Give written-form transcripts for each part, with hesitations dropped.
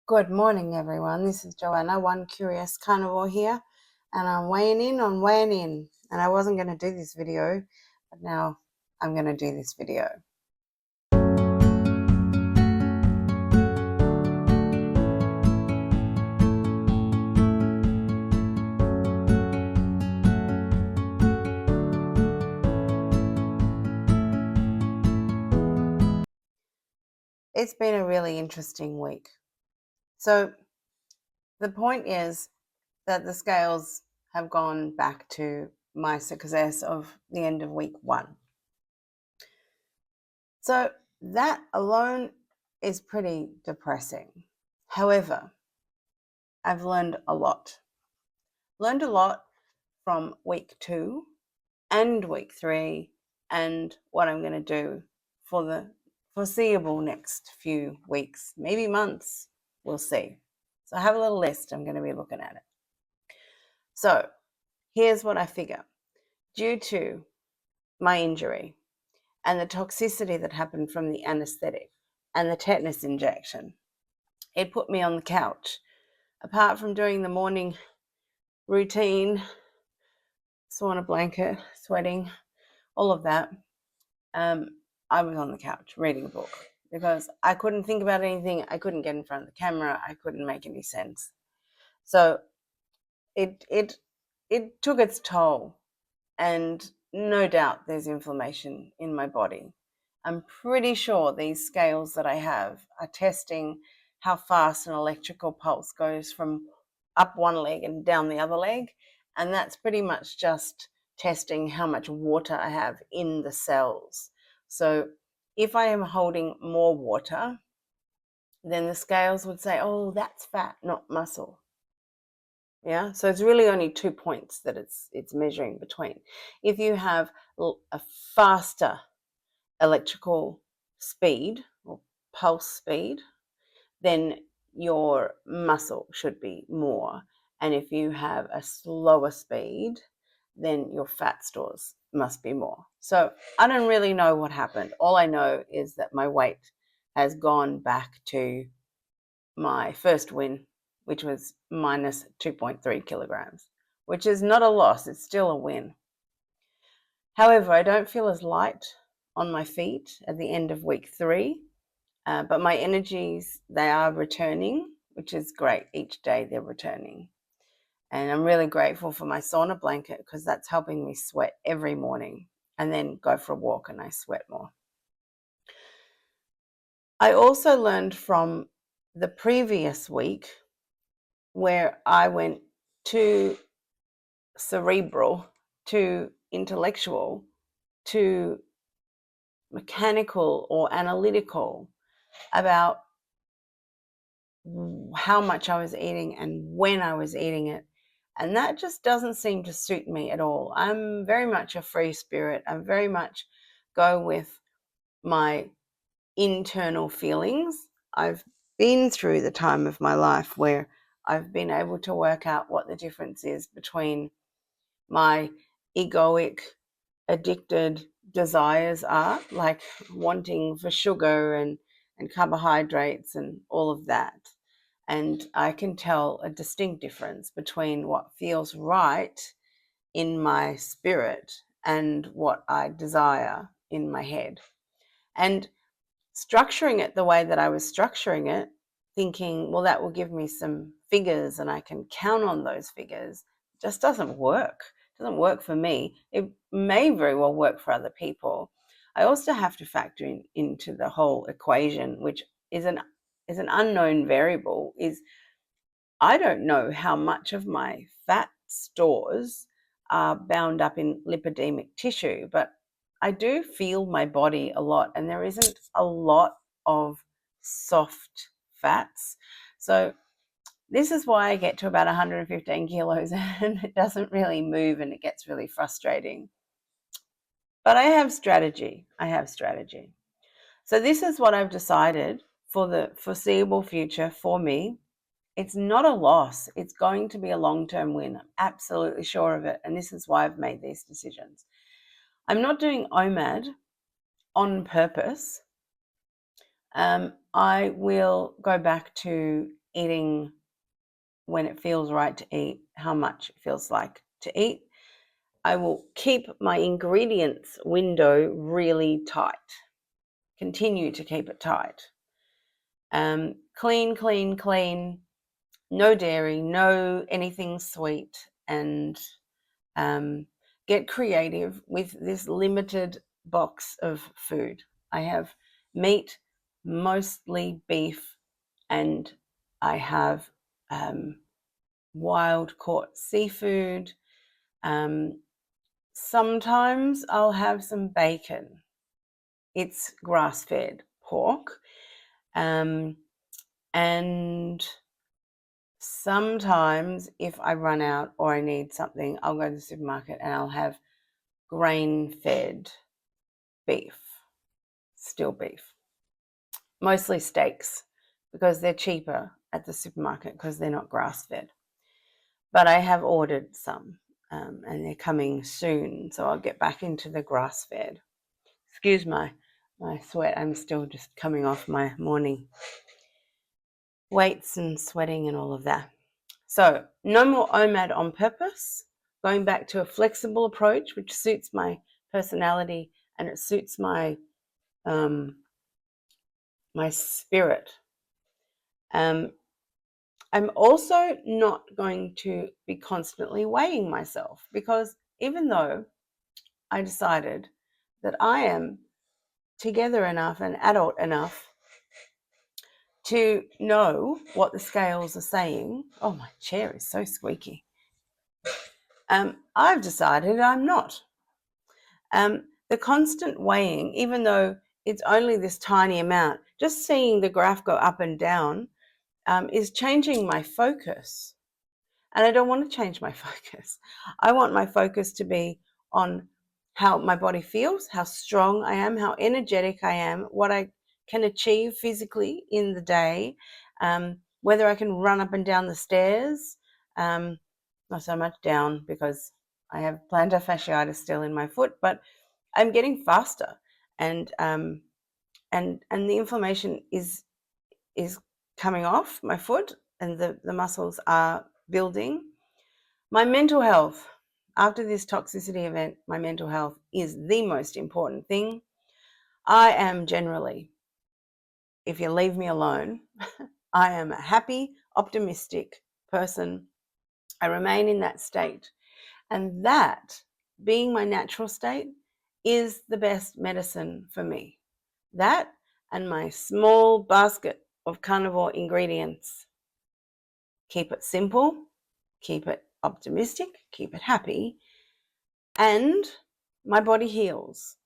Good morning, everyone. This is Joanna, One Curious Carnivore here, and I'm weighing in on weighing in. And I wasn't going to do this video, but now I'm going to do this video. It's been a really interesting week. So the point is that the scales have gone back to my success of the end of week 1. So that alone is pretty depressing. However, I've learned a lot. Learned a lot from week 2 and week 3 and what I'm going to do for the foreseeable next few weeks, maybe months, we'll see. So I have a little list, I'm going to be looking at it. So here's what I figure. Due to my injury and the toxicity that happened from the anesthetic and the tetanus injection, it put me on the couch. Apart from doing the morning routine, sauna blanket, sweating, all of that, I was on the couch reading a book because I couldn't think about anything. I couldn't get in front of the camera. I couldn't make any sense. So it took its toll, and no doubt there's inflammation in my body. I'm pretty sure these scales that I have are testing how fast an electrical pulse goes from up one leg and down the other leg, and that's pretty much just testing how much water I have in the cells. So if I am holding more water, then the scales would say, oh, that's fat, not muscle. Yeah, so it's really only 2 points that it's measuring between. If you have a faster electrical speed or pulse speed, then your muscle should be more. And if you have a slower speed, then your fat stores must be more. So I don't really know what happened. All I know is that my weight has gone back to my first win, which was minus 2.3 kilograms, which is not a loss. It's still a win. However, I don't feel as light on my feet at the end of week 3, but my energies, they are returning, which is great. Each day they're returning. And I'm really grateful for my sauna blanket because that's helping me sweat every morning and then go for a walk and I sweat more. I also learned from the previous week where I went too cerebral, too intellectual, too mechanical or analytical about how much I was eating and when I was eating it. And that just doesn't seem to suit me at all. I'm very much a free spirit. I very much go with my internal feelings. I've been through the time of my life where I've been able to work out what the difference is between my egoic, addicted desires are, like wanting for sugar and carbohydrates and all of that. And I can tell a distinct difference between what feels right in my spirit and what I desire in my head. And structuring it the way that I was structuring it, thinking, well, that will give me some figures and I can count on those figures, just doesn't work. It doesn't work for me. It may very well work for other people. I also have to factor into the whole equation, which is an unknown variable, is I don't know how much of my fat stores are bound up in lipidemic tissue, but I do feel my body a lot, and there isn't a lot of soft fats. So this is why I get to about 115 kilos and it doesn't really move and it gets really frustrating. But I have strategy. So this is what I've decided for the foreseeable future for me. It's not a loss. It's going to be a long-term win. I'm absolutely sure of it. And this is why I've made these decisions. I'm not doing OMAD on purpose. I will go back to eating when it feels right to eat, how much it feels like to eat. I will keep my ingredients window really tight. Continue to keep it tight. Clean, clean, clean. No dairy, no anything sweet, and get creative with this limited box of food. I have meat, mostly beef, and I have wild caught seafood. Sometimes I'll have some bacon. It's grass-fed pork. And sometimes if I run out or I need something, I'll go to the supermarket and I'll have grain-fed beef, still beef. Mostly steaks because they're cheaper at the supermarket because they're not grass-fed. But I have ordered some and they're coming soon, so I'll get back into the grass-fed. Excuse my sweat. I'm still just coming off my morning weights and sweating and all of that. So no more OMAD on purpose, going back to a flexible approach which suits my personality and it suits my my spirit. I'm also not going to be constantly weighing myself because even though I decided that I am together enough and adult enough to know what the scales are saying. Oh, my chair is so squeaky. I've decided I'm not. The constant weighing, even though it's only this tiny amount, just seeing the graph go up and down is changing my focus. And I don't want to change my focus. I want my focus to be on how my body feels, how strong I am, how energetic I am, what I can achieve physically in the day, whether I can run up and down the stairs, not so much down because I have plantar fasciitis still in my foot, but I'm getting faster, and the inflammation is coming off my foot, and the muscles are building. My mental health, after this toxicity event, my mental health is the most important thing. I am generally, if you leave me alone, I am a happy, optimistic person. I remain in that state. And that, being my natural state, is the best medicine for me. That and my small basket of carnivore ingredients. Keep it simple, keep it optimistic, keep it happy, and my body heals.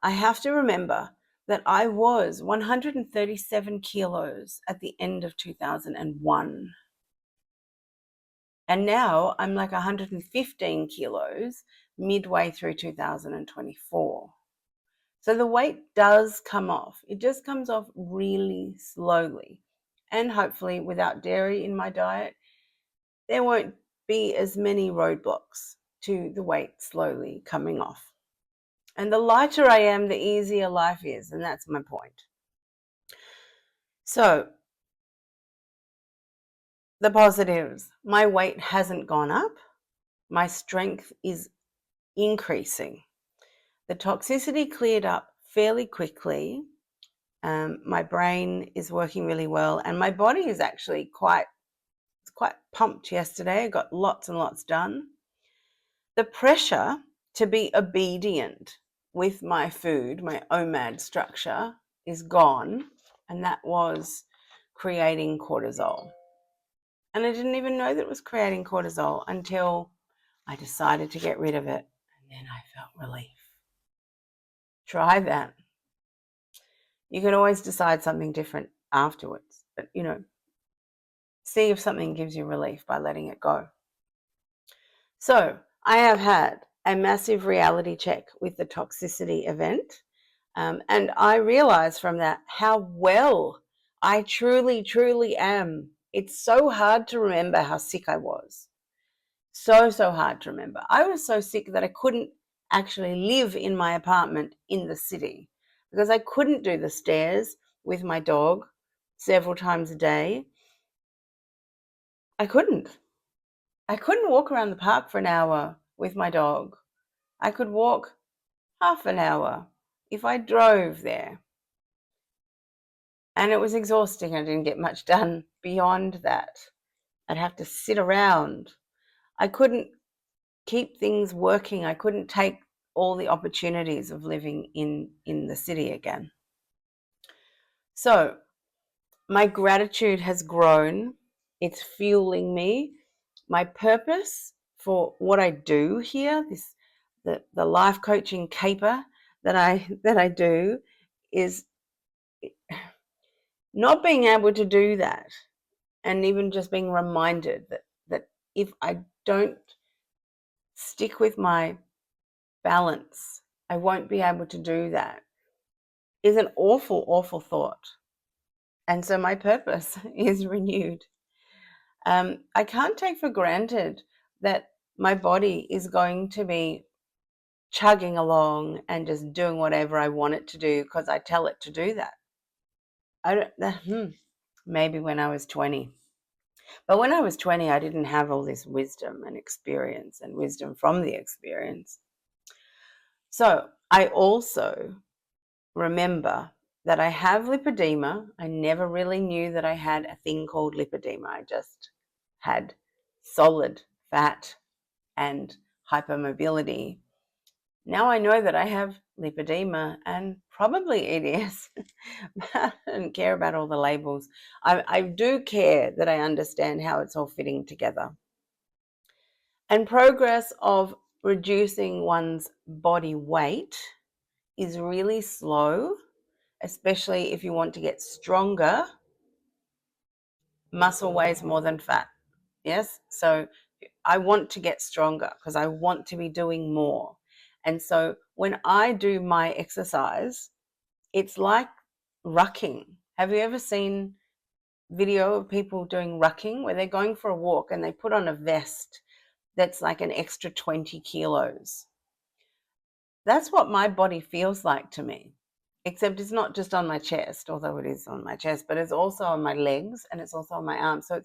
I have to remember that I was 137 kilos at the end of 2001. And now I'm like 115 kilos midway through 2024. So the weight does come off. It just comes off really slowly. And hopefully without dairy in my diet, there won't be as many roadblocks to the weight slowly coming off. And the lighter I am, the easier life is. And that's my point. So the positives, my weight hasn't gone up. My strength is increasing. The toxicity cleared up fairly quickly. My brain is working really well, and my body is actually quite pumped yesterday. I got lots and lots done. The pressure to be obedient with my food, my OMAD structure, is gone, and that was creating cortisol. And I didn't even know that it was creating cortisol until I decided to get rid of it, and then I felt relief. Try that. You can always decide something different afterwards, but see if something gives you relief by letting it go. So I have had a massive reality check with the toxicity event, and I realized from that how well I truly, truly am. It's so hard to remember how sick I was. So hard to remember. I was so sick that I couldn't actually live in my apartment in the city because I couldn't do the stairs with my dog several times a day. I couldn't. I couldn't walk around the park for an hour with my dog. I could walk half an hour if I drove there. And it was exhausting. I didn't get much done beyond that. I'd have to sit around. I couldn't keep things working. I couldn't take all the opportunities of living in the city again. So my gratitude has grown. It's fueling me. My purpose for what I do here, the life coaching caper that I do, is not being able to do that, and even just being reminded that if I don't stick with my balance, I won't be able to do that, is an awful, awful thought. And so my purpose is renewed. I can't take for granted that my body is going to be chugging along and just doing whatever I want it to do because I tell it to do that. Maybe when I was 20. But when I was 20, I didn't have all this wisdom and experience and wisdom from the experience. So I also remember that I have lipedema. I never really knew that I had a thing called lipedema. I just had solid fat and hypermobility. Now I know that I have lipedema and probably EDS. I don't care about all the labels. I do care that I understand how it's all fitting together. And progress of reducing one's body weight is really slow, especially if you want to get stronger. Muscle weighs more than fat. Yes. So I want to get stronger because I want to be doing more. And so when I do my exercise, it's like rucking. Have you ever seen video of people doing rucking where they're going for a walk and they put on a vest that's like an extra 20 kilos? That's what my body feels like to me, except it's not just on my chest, although it is on my chest, but it's also on my legs and it's also on my arms. So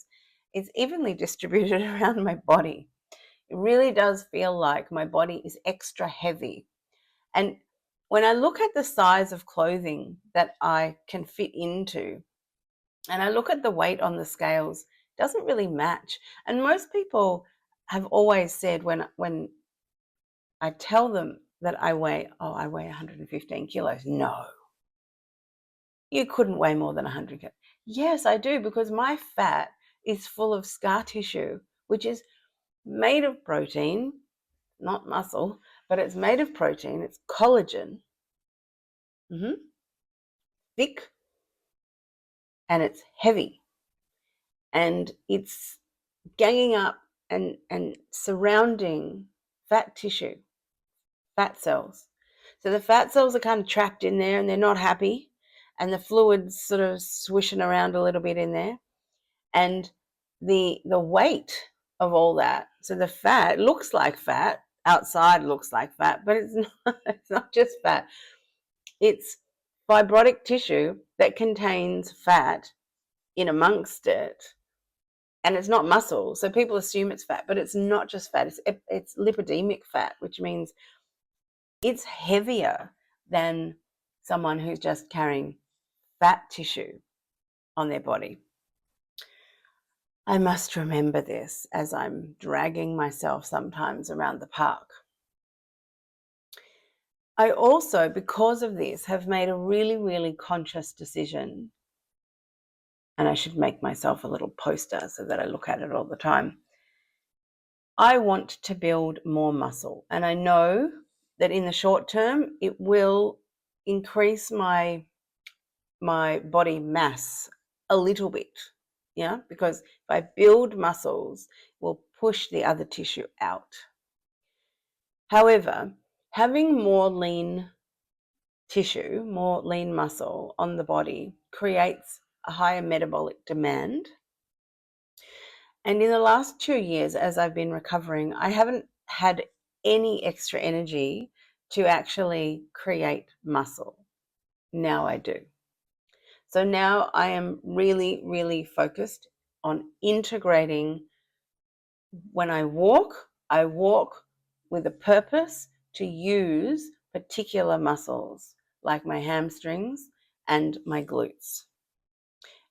it's evenly distributed around my body. It really does feel like my body is extra heavy. And when I look at the size of clothing that I can fit into, and I look at the weight on the scales, it doesn't really match. And most people have always said when I tell them that I weigh 115 kilos. No, you couldn't weigh more than 100 kilos. Yes, I do, because my fat is full of scar tissue, which is made of protein, not muscle, but it's made of protein. It's collagen, thick, and it's heavy. And it's ganging up and surrounding fat tissue, fat cells. So the fat cells are kind of trapped in there and they're not happy, and the fluid's sort of swishing around a little bit in there. And the weight of all that, so the fat looks like fat, outside looks like fat, but it's not just fat. It's fibrotic tissue that contains fat in amongst it, and it's not muscle. So people assume it's fat, but it's not just fat. It's lipidemic fat, which means it's heavier than someone who's just carrying fat tissue on their body. I must remember this as I'm dragging myself sometimes around the park. I also, because of this, have made a really, really conscious decision, and I should make myself a little poster so that I look at it all the time. I want to build more muscle, and I know that in the short term it will increase my body mass a little bit, because if I build muscles, it will push the other tissue out. However, having more lean tissue, more lean muscle on the body creates a higher metabolic demand. And in the last 2 years, as I've been recovering, I haven't had any extra energy to actually create muscle. Now I do. So now I am really, really focused on integrating. When I walk with a purpose to use particular muscles like my hamstrings and my glutes,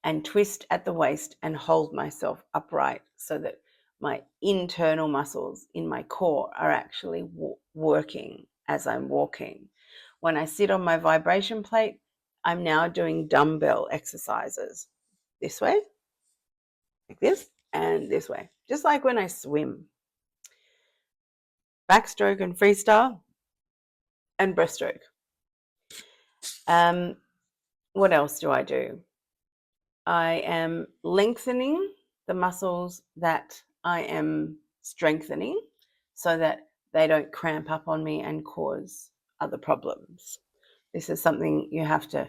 and twist at the waist and hold myself upright so that my internal muscles in my core are actually working as I'm walking. When I sit on my vibration plate, I'm now doing dumbbell exercises this way, like this, and this way, just like when I swim. Backstroke and freestyle and breaststroke. What else do I do? I am lengthening the muscles that I am strengthening so that they don't cramp up on me and cause other problems. This is something you have to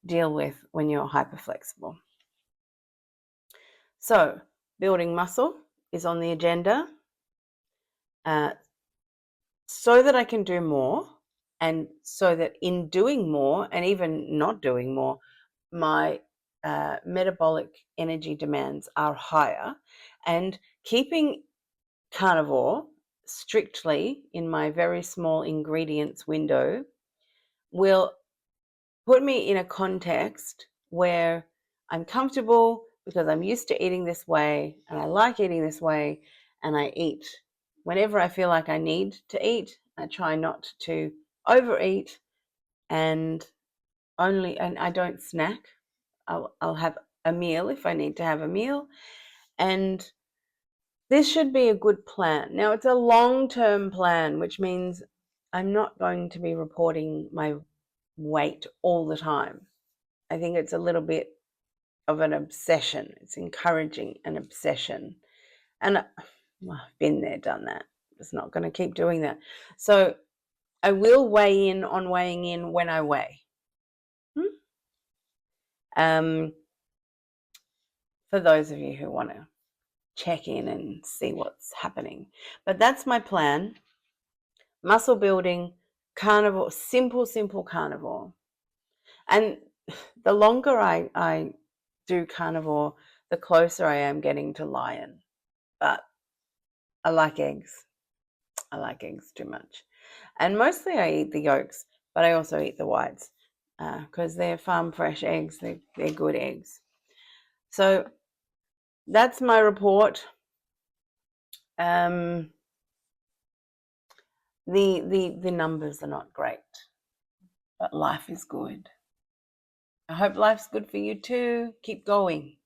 deal with when you're hyperflexible. So, building muscle is on the agenda so that I can do more, and so that in doing more and even not doing more, my metabolic energy demands are higher, and keeping carnivore strictly in my very small ingredients window will put me in a context where I'm comfortable because I'm used to eating this way and I like eating this way, and I eat whenever I feel like I need to eat. I try not to overeat, and I don't snack. I'll have a meal if I need to have a meal, and this should be a good plan. Now, it's a long-term plan, which means I'm not going to be reporting my weight all the time. I think it's a little bit of an obsession. It's encouraging an obsession. And I've been there, done that. I'm just not going to keep doing that. So I will weigh in on weighing in when I weigh. For those of you who want to check in and see what's happening. But that's my plan. Muscle building, carnivore, simple carnivore. And the longer I do carnivore, the closer I am getting to lion. But I like eggs. I like eggs too much. And mostly I eat the yolks, but I also eat the whites because they're farm fresh eggs. They're good eggs. So that's my report. The numbers are not great, but life is good. I hope life's good for you too. Keep going.